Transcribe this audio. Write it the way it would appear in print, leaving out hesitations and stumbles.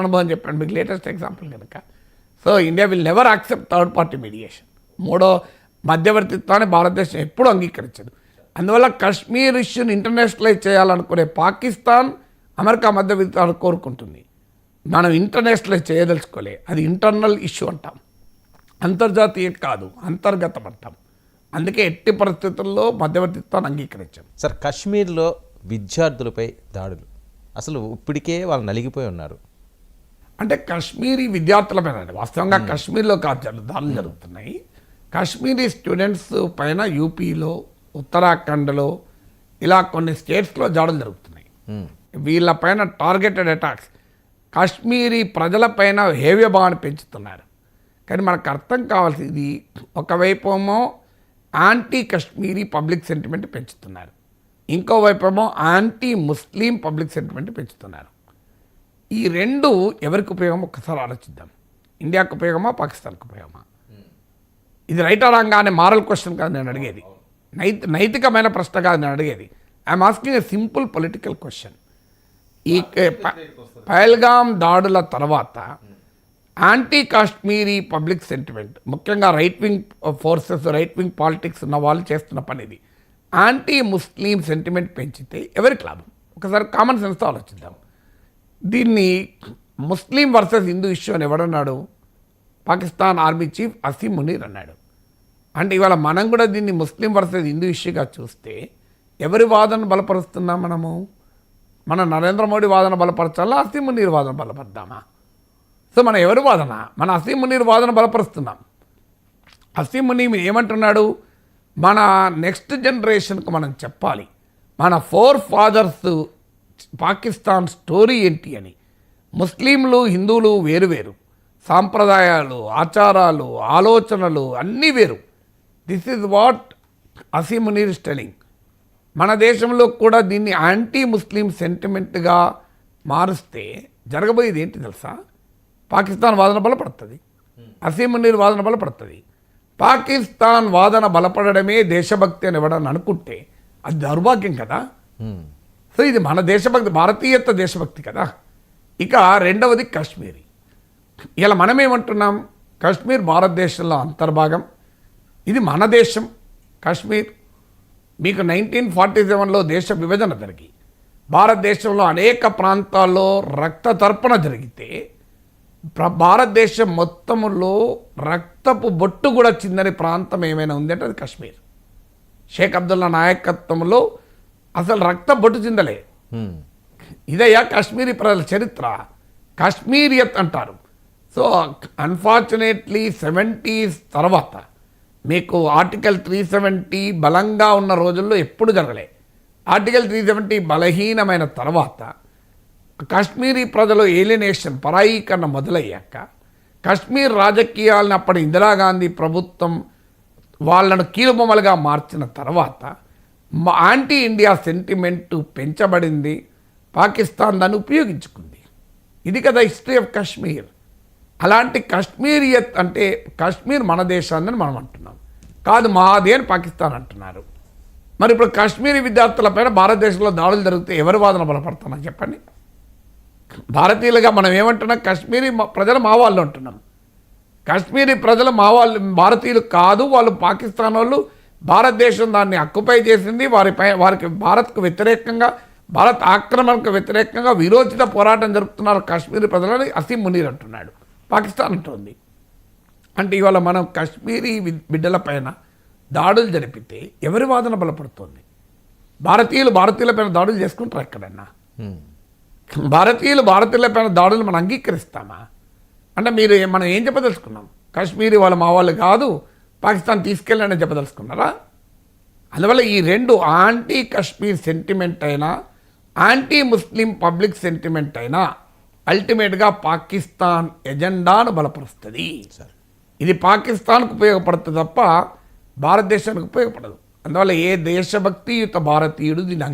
అనుభవం చెప్పండి మీకు లేటెస్ట్ ఎగ్జాంపుల్ కనుక. So India will never accept third party mediation. మూడో మధ్యవర్తిత్వాన్ని భారతదేశం ఎప్పుడూ అంగీకరించదు. అందువల్ల కశ్మీర్ ఇష్యూని ఇంటర్నేషనలైజ్ చేయాలనుకునే పాకిస్తాన్ అమెరికా మధ్యవర్తిత్వాన్ని కోరుకుంటుంది. మనం ఇంటర్నేషనలైజ్ చేయదలుచుకోలే, అది ఇంటర్నల్ ఇష్యూ అంటాం, అంతర్జాతీయ కాదు, అంతర్గతం అంటాం. అందుకే ఎట్టి పరిస్థితుల్లో మధ్యవర్తిత్వాన్ని అంగీకరించాం. సార్, కాశ్మీర్లో విద్యార్థులపై దాడులు అసలు ఇప్పటికే వాళ్ళు నలిగిపోయి ఉన్నారు. అంటే కాశ్మీరీ విద్యార్థుల పైన వాస్తవంగా కాశ్మీర్లో కాదు దాడులు జరుగుతున్నాయి. కాశ్మీరీ స్టూడెంట్స్ పైన యూపీలో, ఉత్తరాఖండ్లో ఇలా కొన్ని స్టేట్స్లో దాడులు జరుగుతున్నాయి. వీళ్ళపైన టార్గెటెడ్ అటాక్స్ కాశ్మీరీ ప్రజలపైన హేవ్యభావాన్ని పెంచుతున్నారు. కానీ మనకు అర్థం కావాల్సింది, ఒకవైపు ఏమో యాంటీ కాశ్మీరీ పబ్లిక్ సెంటిమెంట్ పెంచుతున్నారు, ఇంకోవైపు ఏమో యాంటీ ముస్లిం పబ్లిక్ సెంటిమెంట్ పెంచుతున్నారు. ఈ రెండు ఎవరికి ఉపయోగం ఒక్కసారి ఆలోచిద్దాం. ఇండియాకు ఉపయోగమా, పాకిస్తాన్కి ఉపయోగమా? ఇది రైట్ రాంగా అనే మారల్ క్వశ్చన్ కాదు నేను అడిగేది, నైతికమైన ప్రశ్న కాదు నేను అడిగేది. I'm asking a simple political question. ఈ పహల్గామ్ దాడుల తర్వాత యాంటీ కాశ్మీరీ పబ్లిక్ సెంటిమెంట్, ముఖ్యంగా right wing forces, right wing politics ఉన్న వాళ్ళు చేస్తున్న పని ఇది. యాంటీ ముస్లిం సెంటిమెంట్ పెంచితే ఎవరికి లాభం? ఒకసారి కామన్ సెన్స్తో ఆలోచిద్దాం. దీన్ని ముస్లిం వర్సెస్ హిందూ ఇష్యూ అని ఎవడన్నాడు? పాకిస్తాన్ ఆర్మీ చీఫ్ అసీం మునీర్ అన్నాడు. అంటే ఇవాళ మనం కూడా దీన్ని ముస్లిం వర్సెస్ హిందూ ఇష్యూగా చూస్తే ఎవరి వాదన బలపరుస్తున్నాం మనము? మన నరేంద్ర మోడీ వాదన బలపరచాలా, అసీం మునీర్ వాదన బలపడదామా? సో మన ఎవరి వాదన? మన అసీం మునీర్ వాదన బలపరుస్తున్నాం. అసీం మునీర్ ఏమంటున్నాడు? మన నెక్స్ట్ జనరేషన్కు మనం చెప్పాలి మన ఫోర్ ఫాదర్స్ పాకిస్తాన్ స్టోరీ ఏంటి అని. ముస్లింలు, హిందువులు వేరువేరు, సాంప్రదాయాలు, ఆచారాలు, ఆలోచనలు అన్నీ వేరు. This is what Asim Munir is telling. మన దేశంలో కూడా దీన్ని యాంటీ ముస్లిం సెంటిమెంట్గా మారుస్తే జరగబోయేది ఏంటి తెలుసా? పాకిస్తాన్ వాదన బలపడుతుంది, అసీం మునీర్ వాదన బలపడుతుంది. పాకిస్తాన్ వాదన బలపడమే దేశభక్తి అని ఎవడని అనుకుంటే అది దౌర్భాగ్యం కదా. సో ఇది మన దేశభక్తి, భారతీయత దేశభక్తి కదా. ఇక రెండవది కాశ్మీరీ. ఇలా మనం ఏమంటున్నాం? కాశ్మీర్ భారతదేశంలో అంతర్భాగం, ఇది మన దేశం. కాశ్మీర్ మీకు 1947లో దేశ విభజన జరిగి భారతదేశంలో అనేక ప్రాంతాల్లో రక్త తర్పణ జరిగితే భారతదేశం మొత్తంలో రక్తపు బొట్టు కూడా చిందని ప్రాంతం ఏమైనా ఉంది అంటే అది కాశ్మీర్. షేక్ అబ్దుల్లా నాయకత్వంలో అసలు రక్త బొట్టు చిందలే. ఇదయ్యా కాశ్మీరీ ప్రజల చరిత్ర, కాశ్మీరియత్ అంటారు. సో అన్ఫార్చునేట్లీ 70s తర్వాత మీకు ఆర్టికల్ 370 బలంగా ఉన్న రోజుల్లో ఎప్పుడు జరగలే. ఆర్టికల్ 370 బలహీనమైన తర్వాత కాశ్మీరీ ప్రజలు ఏలినేషన్, పరాయీకరణ మొదలయ్యాక కాశ్మీర్ రాజకీయాలను అప్పటి ఇందిరాగాంధీ ప్రభుత్వం వాళ్ళను కీలుబొమ్మలుగా మార్చిన తర్వాత యాంటీ ఇండియా సెంటిమెంటు పెంచబడింది. పాకిస్తాన్ దాన్ని ఉపయోగించుకుంది. ఇది కదా హిస్టరీ ఆఫ్ కాశ్మీర్. అలాంటి కాశ్మీరియత్ అంటే కాశ్మీర్ మన దేశాన్ని మనం అంటున్నాం, కాదు మాది అని పాకిస్తాన్ అంటున్నారు. మరి ఇప్పుడు కాశ్మీరీ విద్యార్థులపైన భారతదేశంలో దాడులు జరిగితే ఎవరి వాదన బలపడుతున్నా చెప్పండి? భారతీయులుగా మనం ఏమంటున్నాం? కాశ్మీరీ ప్రజలు మా వాళ్ళు అంటున్నాం. కాశ్మీరీ ప్రజలు మా వాళ్ళు, భారతీయులు కాదు, వాళ్ళు పాకిస్తాన్ వాళ్ళు. భారతదేశం దాన్ని ఆక్యుపై చేసింది, వారికి భారత్కు వ్యతిరేకంగా, భారత్ ఆక్రమణకు వ్యతిరేకంగా విరోచిత పోరాటం జరుపుతున్నారు కాశ్మీరీ ప్రజలని అసీం మునీర్ అంటున్నాడు, పాకిస్తాన్ అంటుంది. అంటే ఇవాళ మనం కాశ్మీరీ బిడ్డల పైన దాడులు జరిపితే ఎవరి వాదన బలపడుతుంది? భారతీయులపైన దాడులు చేసుకుంటారు ఎక్కడన్నా? భారతీయులపైన దాడులు మనం అంగీకరిస్తామా? అంటే మనం ఏం చెప్పదలుచుకున్నాం? కాశ్మీరీ వాళ్ళు మా వాళ్ళు కాదు, పాకిస్తాన్ తీసుకెళ్ళని చెప్పదలుచుకున్నారా? అందువల్ల ఈ రెండు యాంటీ కాశ్మీర్ సెంటిమెంట్ అయినా, యాంటీ ముస్లిం పబ్లిక్ సెంటిమెంట్ అయినా అల్టిమేట్గా పాకిస్తాన్ ఎజెండాను బలపరుస్తుంది. ఇది పాకిస్తాన్కు ఉపయోగపడుతుంది తప్ప భారతదేశానికి ఉపయోగపడదు. అందువల్ల ఏ దేశభక్తియుత భారతీయుడు దీన్ని